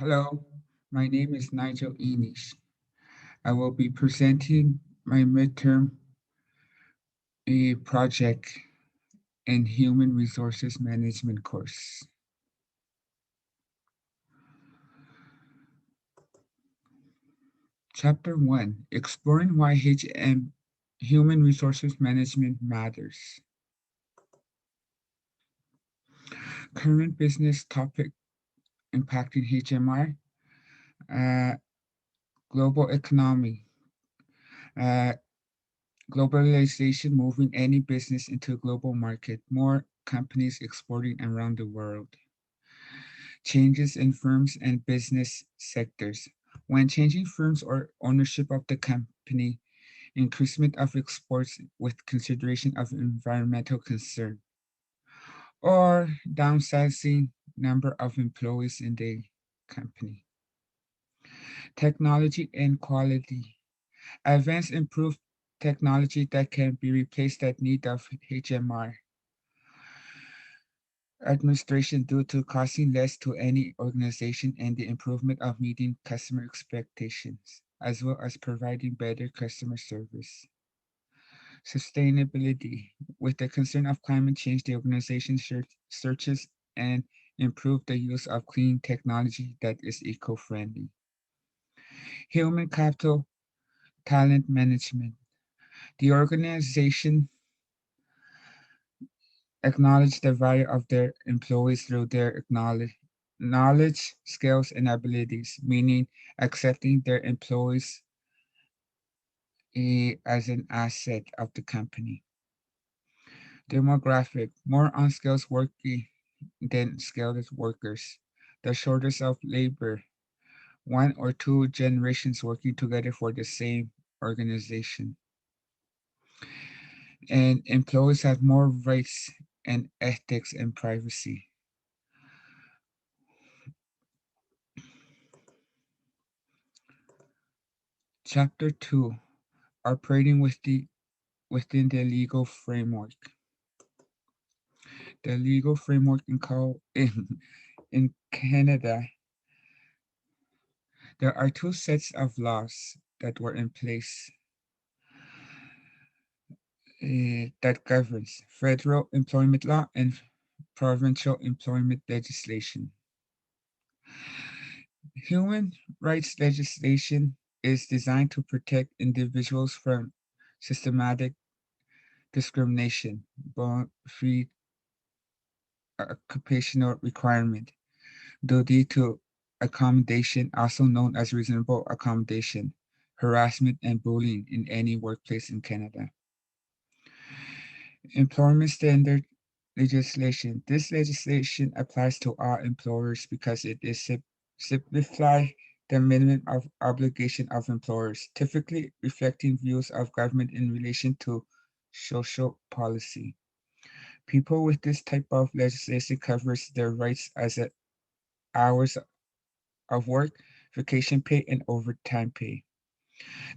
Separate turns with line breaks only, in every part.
Hello, my name is Nigel Enish. I will be presenting my midterm project in Human Resources Management course. Chapter 1, Exploring Why HM Human Resources Management Matters. Current business topic impacting HMR, uh, global economy, uh, globalization moving any business into a global market, more companies exporting around the world. Changes in firms and business sectors. When changing firms or ownership of the company, increasement of exports with consideration of environmental concern, or downsizing number of employees in the company. Technology and quality. Advanced improved technology that can be replaced at need of HMR administration due to costing less to any organization and the improvement of meeting customer expectations, as well as providing better customer service. Sustainability. With the concern of climate change, the organization searches and improve the use of clean technology that is eco-friendly. Human capital talent management. The organization acknowledge the value of their employees through their knowledge, skills, and abilities, meaning accepting their employees as an asset of the company. Demographic, more unskilled working than skilled workers. The shortage of labor, one or two generations working together for the same organization. And employees have more rights and ethics and privacy. Chapter 2, operating within the legal framework. The legal framework in Canada, there are two sets of laws that were in place that governs federal employment law and provincial employment legislation. Human rights legislation is designed to protect individuals from systematic discrimination, free occupational requirement, duty to accommodation, also known as reasonable accommodation, harassment, and bullying in any workplace in Canada. Employment standard legislation. This legislation applies to all employers because it is simplify the minimum of obligation of employers, typically reflecting views of government in relation to social policy. People with this type of legislation covers their rights as hours of work, vacation pay, and overtime pay.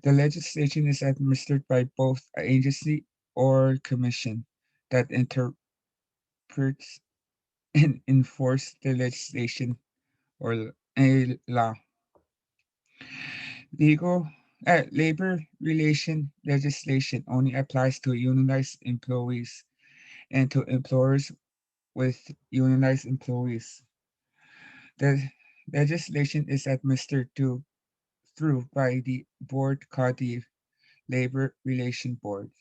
The legislation is administered by both an agency or commission that interprets and enforces the legislation or a law. Legal labor relation legislation only applies to unionized employees and to employers with unionized employees. The legislation is administered through by the board called the Labor Relation Boards.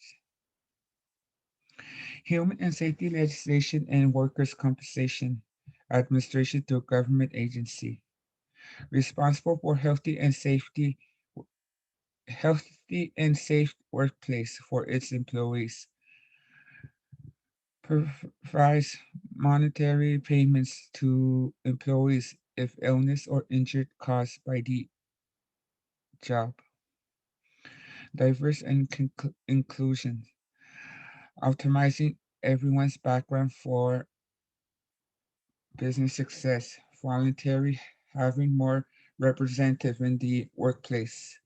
Human and safety legislation and workers' compensation administration through government agency. Responsible for healthy and safe workplace for its employees. Provides monetary payments to employees if illness or injury caused by the job. Diverse and inclusion. Optimizing everyone's background for business success. Voluntary having more representative in the workplace.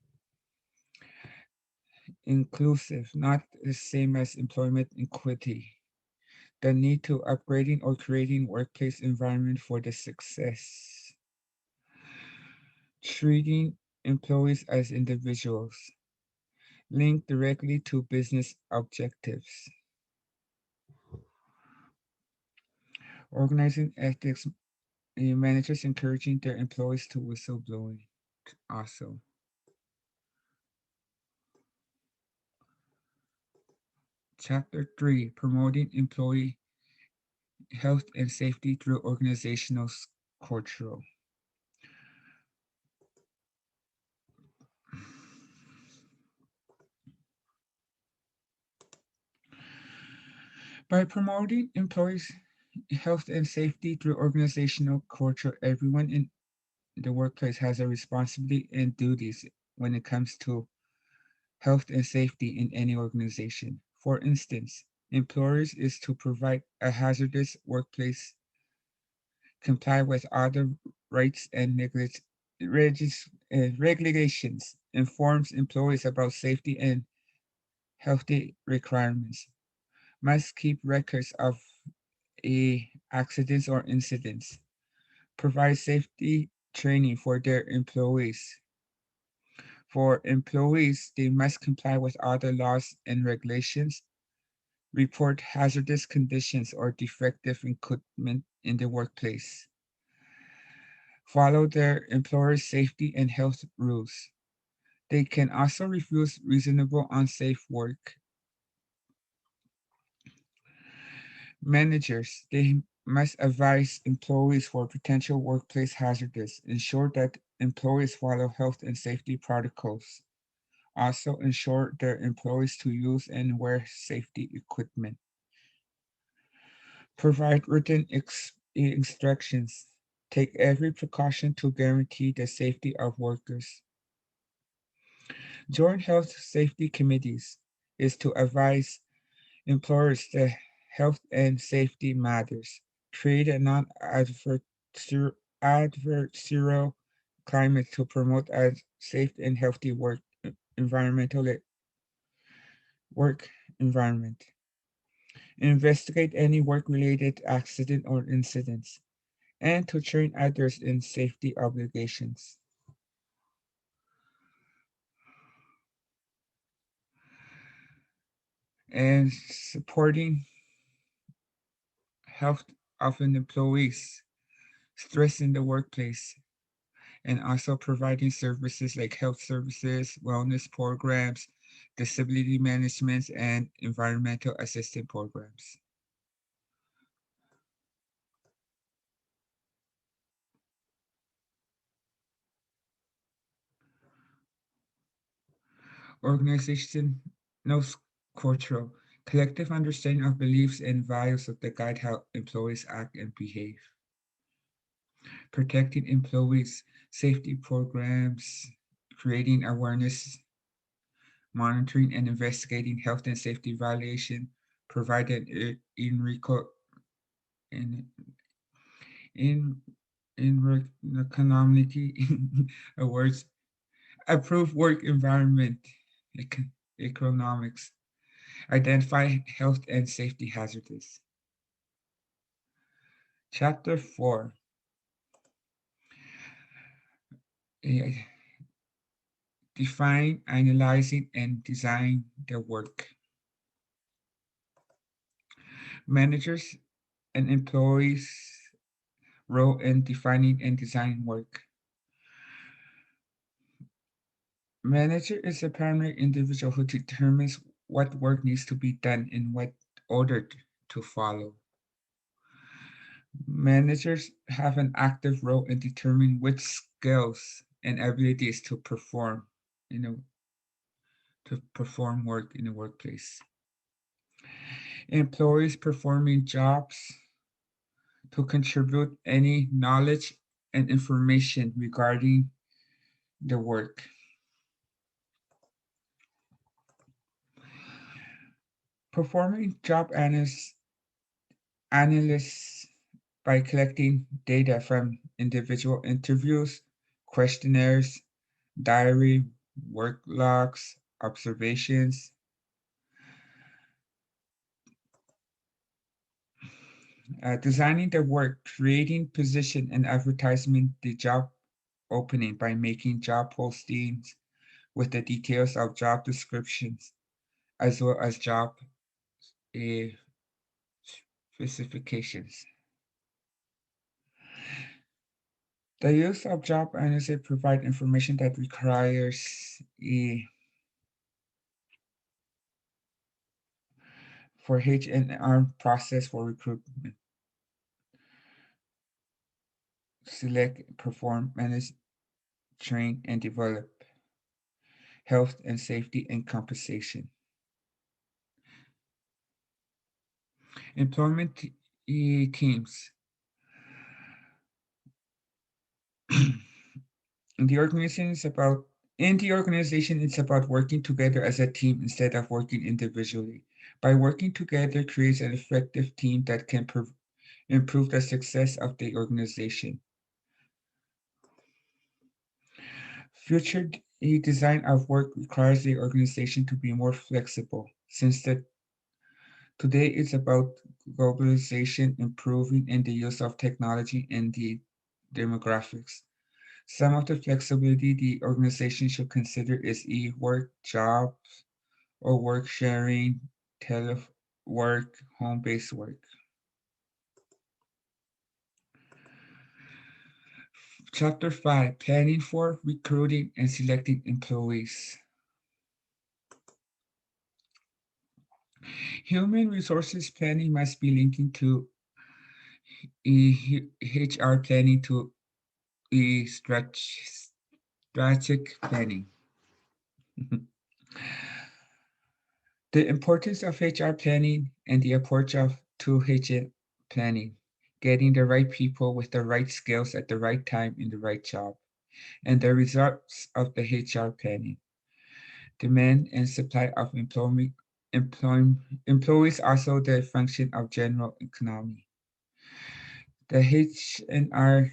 Inclusive, not the same as employment equity. The need to upgrading or creating workplace environment for the success. treating employees as individuals, linked directly to business objectives, organizing ethics, managers encouraging their employees to whistleblowing. Also, Chapter 3, promoting employee health and safety through organizational cultural. By promoting employees' health and safety through organizational culture, everyone in the workplace has a responsibility and duties when it comes to health and safety in any organization. For instance, employers is to provide a hazardous workplace, comply with other rights and regulations, informs employees about safety and healthy requirements, must keep records of accidents or incidents, provide safety training for their employees. For employees, they must comply with other laws and regulations, report hazardous conditions or defective equipment in the workplace, follow their employer's safety and health rules. They can also refuse reasonable unsafe work. Managers, they must advise employees for potential workplace hazards, ensure that employees follow health and safety protocols, also ensure their employees to use and wear safety equipment, provide written instructions, take every precaution to guarantee the safety of workers. Joint health safety committees is to advise employers that health and safety matters, create a non-adversarial climate to promote a safe and healthy environmental work environment, investigate any work-related accident or incidents, and to train others in safety obligations. And supporting health of an employees, stress in the workplace, and also providing services like health services, wellness programs, disability management, and environmental assistance programs. Organization knows cultural, collective understanding of beliefs and values of the guide how employees act and behave. Protecting employees, safety programs, creating awareness, monitoring and investigating health and safety violation, provided in in the community awards, approve work environment, economics, identify health and safety hazards. Chapter 4, eh, define, analyzing, and design the work. Managers and employees role in defining and designing work. Manager is the primary individual who determines what work needs to be done in what order to follow. Managers have an active role in determining which skills and abilities you know, to perform work in the workplace. Employees performing jobs to contribute any knowledge and information regarding the work. Performing job analysts by collecting data from individual interviews, questionnaires, diary, work logs, observations, designing the work, creating position and advertisement the job opening by making job postings with the details of job descriptions as well as job uh, specifications. The use of job analysis provide information that requires for HRM process for recruitment, select, perform, manage, train, and develop, health and safety and compensation. Employment teams. The organization is about In the organization, it's about working together as a team instead of working individually. By working together creates an effective team that can improve the success of the organization. Future design of work requires the organization to be more flexible, since today it's about globalization, improving in the use of technology and the demographics. Some of the flexibility the organization should consider is e-work, job, or work sharing, telework, home-based work. Chapter 5, Planning for, Recruiting, and Selecting Employees. Human resources planning must be linking to HR planning to strategic planning. The importance of HR planning and the approach to HR planning, getting the right people with the right skills at the right time in the right job, and the results of the HR planning. Demand and supply of employees also the function of general economy. The H&R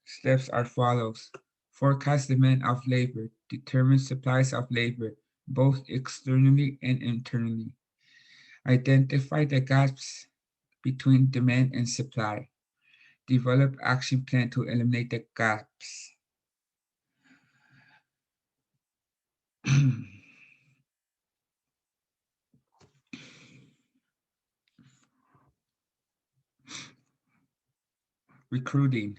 steps are follows. Forecast demand of labor, determine supplies of labor, both externally and internally. Identify the gaps between demand and supply. Develop action plan to eliminate the gaps. Recruiting.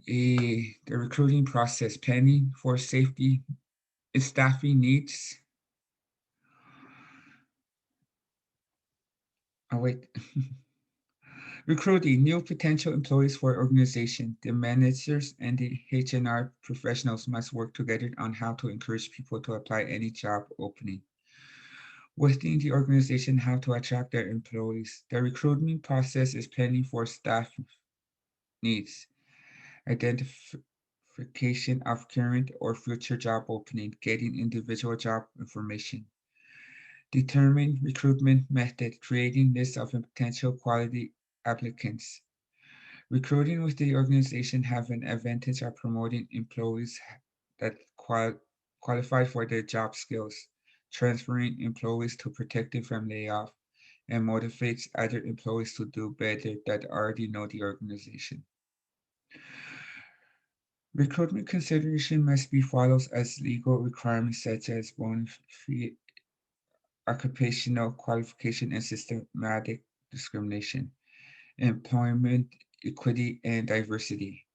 The recruiting process, planning for safety, staffing needs. Oh, wait. Recruiting new potential employees for organization. The managers and the H&R professionals must work together on how to encourage people to apply any job opening. Within the organization, how to attract their employees. The recruitment process is planning for staff needs, identification of current or future job opening, getting individual job information. Determine recruitment method, creating lists of potential quality applicants. Recruiting with the organization have an advantage of promoting employees that qualify for their job skills, transferring employees to protect them from layoff, and motivates other employees to do better that already know the organization. Recruitment consideration must be followed as legal requirements such as bona fide occupational qualification and systematic discrimination, employment equity and diversity.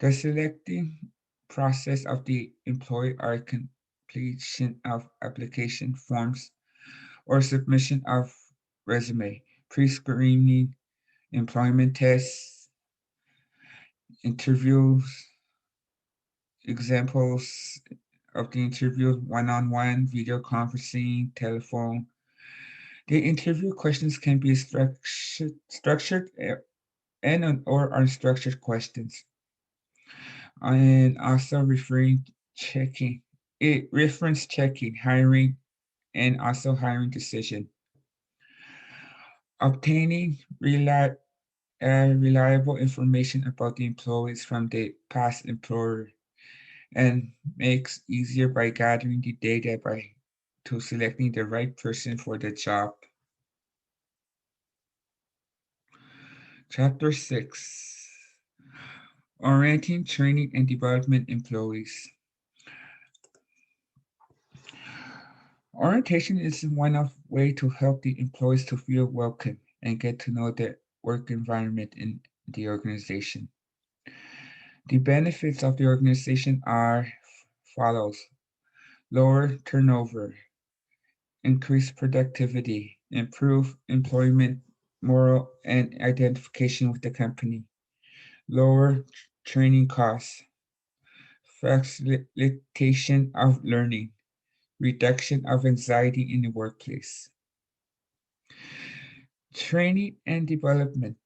The selecting process of the employee are completion of application forms or submission of resume, pre-screening, employment tests, interviews, examples of the interview, one-on-one, video conferencing, telephone. The interview questions can be structured and or unstructured questions. And also reference checking, hiring, and also hiring decision. Obtaining reliable information about the employees from the past employer and makes easier by gathering the data by to selecting the right person for the job. Chapter 6: Orienting, Training, and Development Employees. Orientation is one of way to help the employees to feel welcome and get to know the work environment in the organization. The benefits of the organization are follows: lower turnover, increase productivity, improve employment morale and identification with the company, lower training costs, facilitation of learning, reduction of anxiety in the workplace. Training and development.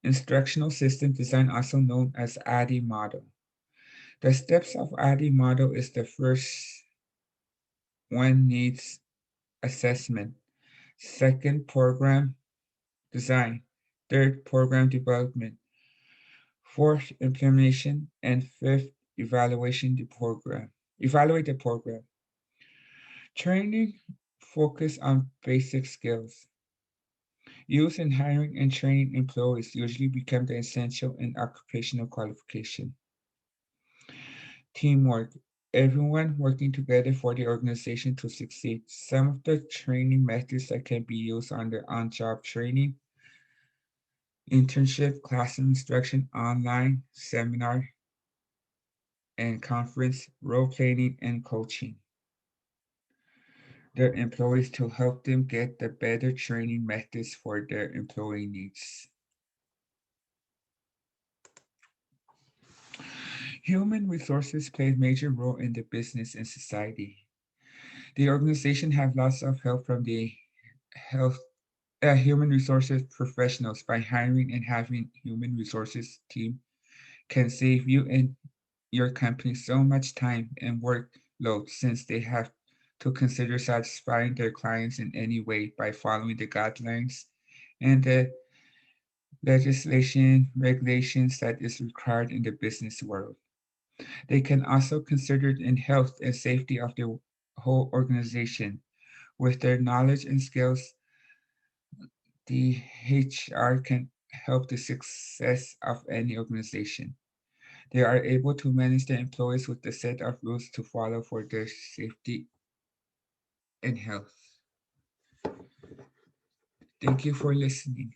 Instructional system design, also known as ADDIE model. The steps of ADDIE model is: the first one, needs assessment. Second, program design. Third, program development. Fourth, implementation. And fifth, evaluation the program. Evaluate the program. Training focus on basic skills. Use in hiring and training employees usually become the essential in occupational qualification. Teamwork. Everyone working together for the organization to succeed. Some of the training methods that can be used under on-job training: internship, classroom instruction, online, seminar and conference, role playing, and coaching their employees to help them get the better training methods for their employee needs. Human resources play a major role in the business and society. The organization have lots of help from the health human resources professionals. By hiring and having human resources team can save you and your company so much time and workload, since they have to consider satisfying their clients in any way by following the guidelines and the legislation regulations that is required in the business world. They can also consider in health and safety of the whole organization. With their knowledge and skills, the HR can help the success of any organization. They are able to manage their employees with a set of rules to follow for their safety and health. Thank you for listening.